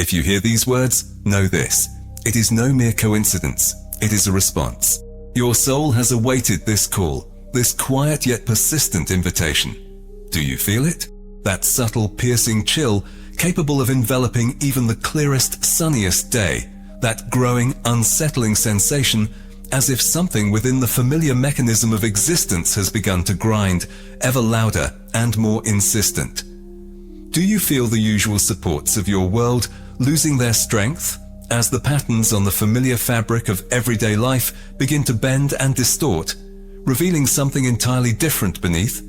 If you hear these words, know this. It is no mere coincidence. It is a response. Your soul has awaited this call, this quiet yet persistent invitation. Do you feel it? That subtle, piercing chill, capable of enveloping even the clearest, sunniest day. That growing, unsettling sensation, as if something within the familiar mechanism of existence has begun to grind, ever louder and more insistent. Do you feel the usual supports of your world losing their strength, as the patterns on the familiar fabric of everyday life begin to bend and distort, revealing something entirely different beneath?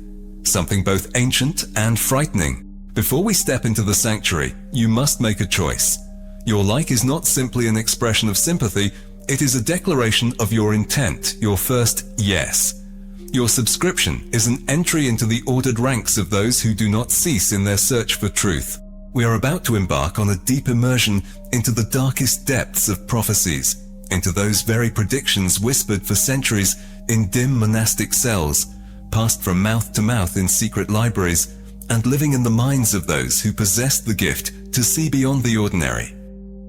Something both ancient and frightening. Before we step into the sanctuary, you must make a choice. Your like is not simply an expression of sympathy, it is a declaration of your intent, your first yes. Your subscription is an entry into the ordered ranks of those who do not cease in their search for truth. We are about to embark on a deep immersion into the darkest depths of prophecies, into those very predictions whispered for centuries in dim monastic cells, passed from mouth to mouth in secret libraries, and living in the minds of those who possessed the gift to see beyond the ordinary.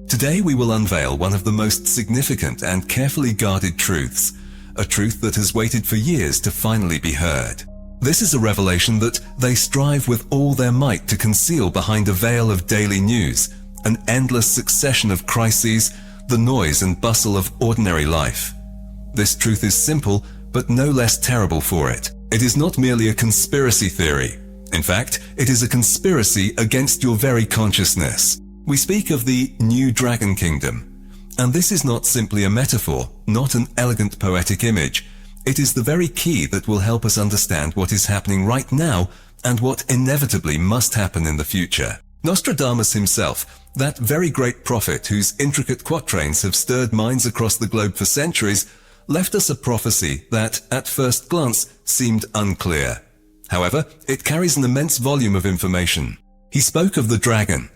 Today we will unveil one of the most significant and carefully guarded truths, a truth that has waited for years to finally be heard. This is a revelation that they strive with all their might to conceal behind a veil of daily news, an endless succession of crises, the noise and bustle of ordinary life. This truth is simple, but no less terrible for it. It is not merely a conspiracy theory. In fact, it is a conspiracy against your very consciousness. We speak of the New Dragon Kingdom, and this is not simply a metaphor, not an elegant poetic image. It is the very key that will help us understand what is happening right now and what inevitably must happen in the future. Nostradamus himself, that very great prophet whose intricate quatrains have stirred minds across the globe for centuries, left us a prophecy that, at first glance, seemed unclear. However, it carries an immense volume of information. He spoke of the dragon.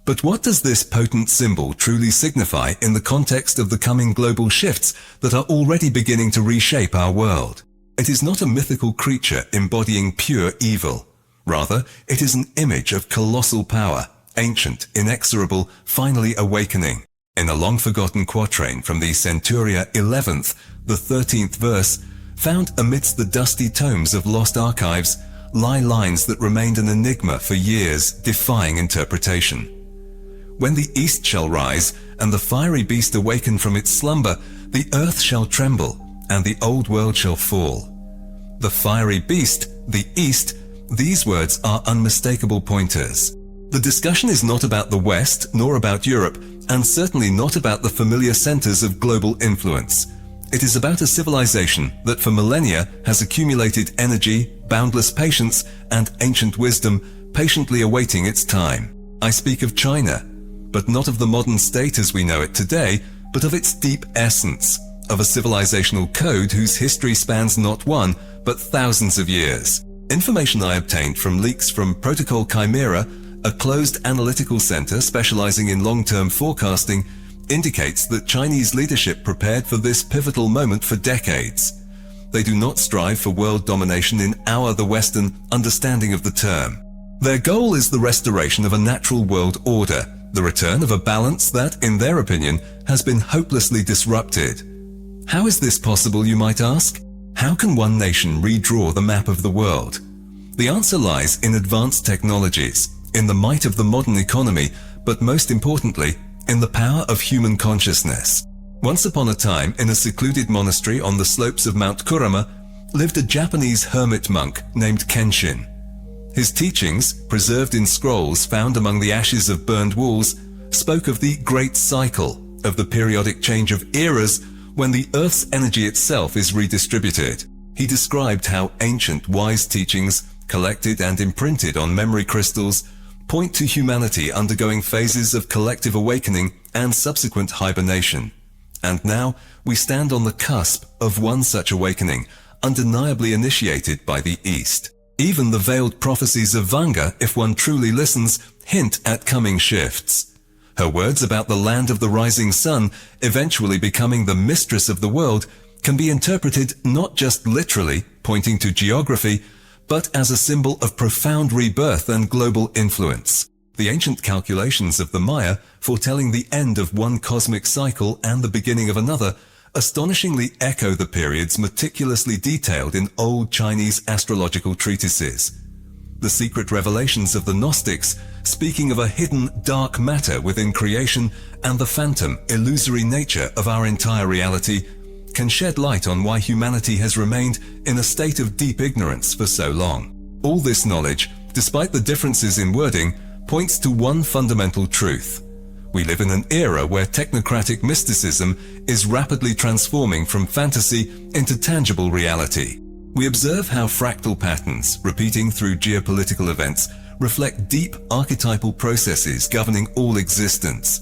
But what does this potent symbol truly signify in the context of the coming global shifts that are already beginning to reshape our world? It is not a mythical creature embodying pure evil. Rather, it is an image of colossal power, ancient, inexorable, finally awakening. In a long-forgotten quatrain from the Centuria 11th, the 13th verse, found amidst the dusty tomes of lost archives, lie lines that remained an enigma for years, defying interpretation. When the east shall rise, and the fiery beast awaken from its slumber, the earth shall tremble, and the old world shall fall. The fiery beast, the east, these words are unmistakable pointers. The discussion is not about the West, nor about Europe, and certainly not about the familiar centers of global influence. It is about a civilization that for millennia has accumulated energy, boundless patience, and ancient wisdom, patiently awaiting its time. I speak of China, but not of the modern state as we know it today, but of its deep essence, of a civilizational code whose history spans not one, but thousands of years. Information I obtained from leaks from Protocol Chimera, a closed analytical center specializing in long-term forecasting, indicates that Chinese leadership prepared for this pivotal moment for decades. They do not strive for world domination in the Western, understanding of the term. Their goal is the restoration of a natural world order, the return of a balance that, in their opinion, has been hopelessly disrupted. How is this possible, you might ask? How can one nation redraw the map of the world? The answer lies in advanced technologies, in the might of the modern economy, but most importantly, in the power of human consciousness. Once upon a time, in a secluded monastery on the slopes of Mount Kurama, lived a Japanese hermit monk named Kenshin. His teachings, preserved in scrolls found among the ashes of burned walls, spoke of the great cycle, of the periodic change of eras when the Earth's energy itself is redistributed. He described how ancient wise teachings, collected and imprinted on memory crystals, point to humanity undergoing phases of collective awakening and subsequent hibernation. And now we stand on the cusp of one such awakening, undeniably initiated by the East. Even the veiled prophecies of Vanga, if one truly listens, hint at coming shifts. Her words about the land of the rising sun, eventually becoming the mistress of the world, can be interpreted not just literally, pointing to geography, but as a symbol of profound rebirth and global influence. The ancient calculations of the Maya, foretelling the end of one cosmic cycle and the beginning of another, astonishingly echo the periods meticulously detailed in old Chinese astrological treatises. The secret revelations of the Gnostics, speaking of a hidden dark matter within creation and the phantom, illusory nature of our entire reality, can shed light on why humanity has remained in a state of deep ignorance for so long. All this knowledge, despite the differences in wording, points to one fundamental truth. We live in an era where technocratic mysticism is rapidly transforming from fantasy into tangible reality. We observe how fractal patterns, repeating through geopolitical events, reflect deep archetypal processes governing all existence.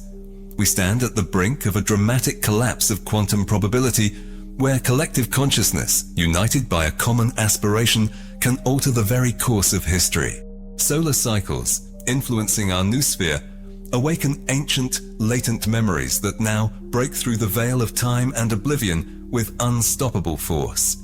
We stand at the brink of a dramatic collapse of quantum probability, where collective consciousness, united by a common aspiration, can alter the very course of history. Solar cycles, influencing our noosphere, awaken ancient, latent memories that now break through the veil of time and oblivion with unstoppable force.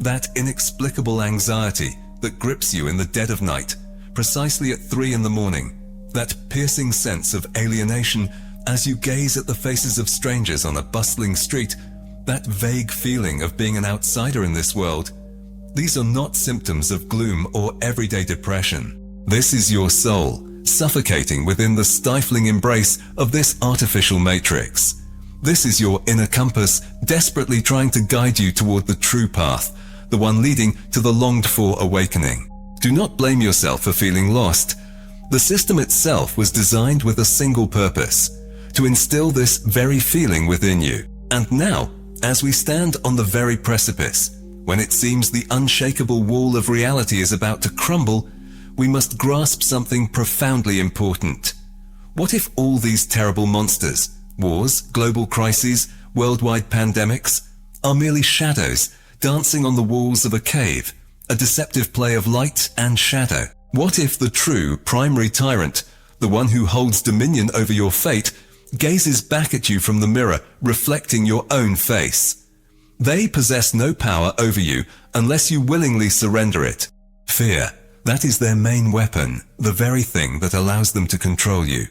That inexplicable anxiety that grips you in the dead of night, precisely at 3 in the morning, that piercing sense of alienation as you gaze at the faces of strangers on a bustling street, that vague feeling of being an outsider in this world, these are not symptoms of gloom or everyday depression. This is your soul, suffocating within the stifling embrace of this artificial matrix. This is your inner compass, desperately trying to guide you toward the true path, the one leading to the longed-for awakening. Do not blame yourself for feeling lost. The system itself was designed with a single purpose: to instill this very feeling within you. And now, as we stand on the very precipice, when it seems the unshakable wall of reality is about to crumble, we must grasp something profoundly important. What if all these terrible monsters, wars, global crises, worldwide pandemics, are merely shadows dancing on the walls of a cave, a deceptive play of light and shadow? What if the true primary tyrant, the one who holds dominion over your fate, gazes back at you from the mirror, reflecting your own face? They possess no power over you unless you willingly surrender it. Fear, that is their main weapon, the very thing that allows them to control you.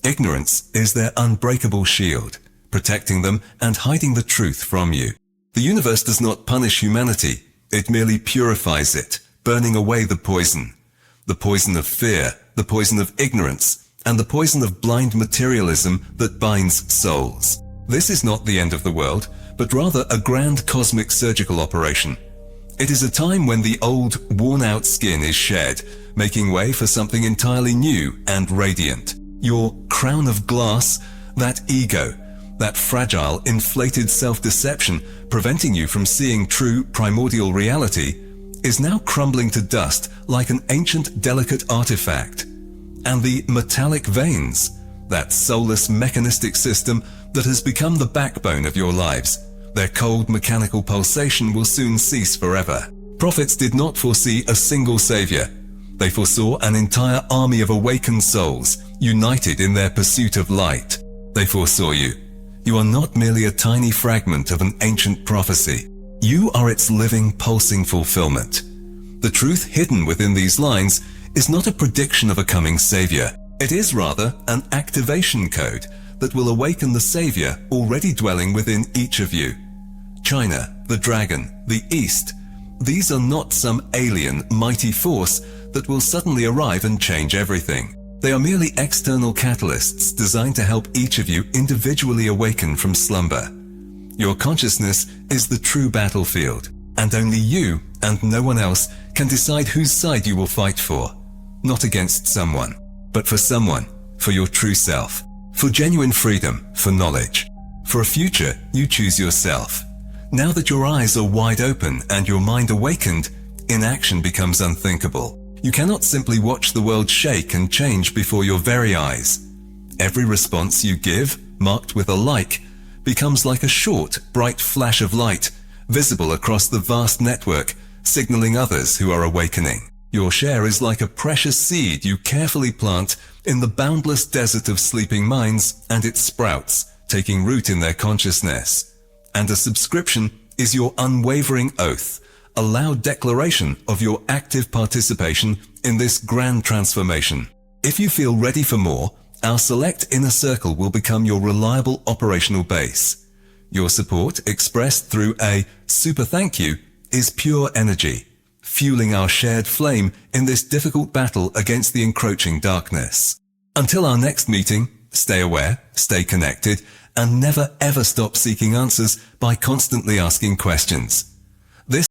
Ignorance is their unbreakable shield, protecting them and hiding the truth from you. The universe does not punish humanity, it merely purifies it, burning away the poison of fear, the poison of ignorance, and the poison of blind materialism that binds souls. This is not the end of the world, but rather a grand cosmic surgical operation. It is a time when the old, worn-out skin is shed, making way for something entirely new and radiant. Your crown of glass, that ego, that fragile, inflated self-deception preventing you from seeing true primordial reality, is now crumbling to dust like an ancient delicate artifact. And the metallic veins, that soulless mechanistic system that has become the backbone of your lives, their cold mechanical pulsation will soon cease forever. Prophets did not foresee a single savior. They foresaw an entire army of awakened souls, united in their pursuit of light. They foresaw you. You are not merely a tiny fragment of an ancient prophecy. You are its living, pulsing fulfillment. The truth hidden within these lines is not a prediction of a coming savior. It is rather an activation code that will awaken the savior already dwelling within each of you. China, the dragon, the East, these are not some alien, mighty force that will suddenly arrive and change everything. They are merely external catalysts designed to help each of you individually awaken from slumber. Your consciousness is the true battlefield, and only you and no one else can decide whose side you will fight for. Not against someone, but for someone, for your true self, for genuine freedom, for knowledge. For a future, you choose yourself. Now that your eyes are wide open and your mind awakened, inaction becomes unthinkable. You cannot simply watch the world shake and change before your very eyes. Every response you give, marked with a like, becomes like a short, bright flash of light, visible across the vast network, signaling others who are awakening. Your share is like a precious seed you carefully plant in the boundless desert of sleeping minds, and it sprouts, taking root in their consciousness. And a subscription is your unwavering oath, a loud declaration of your active participation in this grand transformation. If you feel ready for more, our select inner circle will become your reliable operational base. Your support, expressed through a super thank you, is pure energy, fueling our shared flame in this difficult battle against the encroaching darkness. Until our next meeting, stay aware, stay connected, and never ever stop seeking answers by constantly asking questions.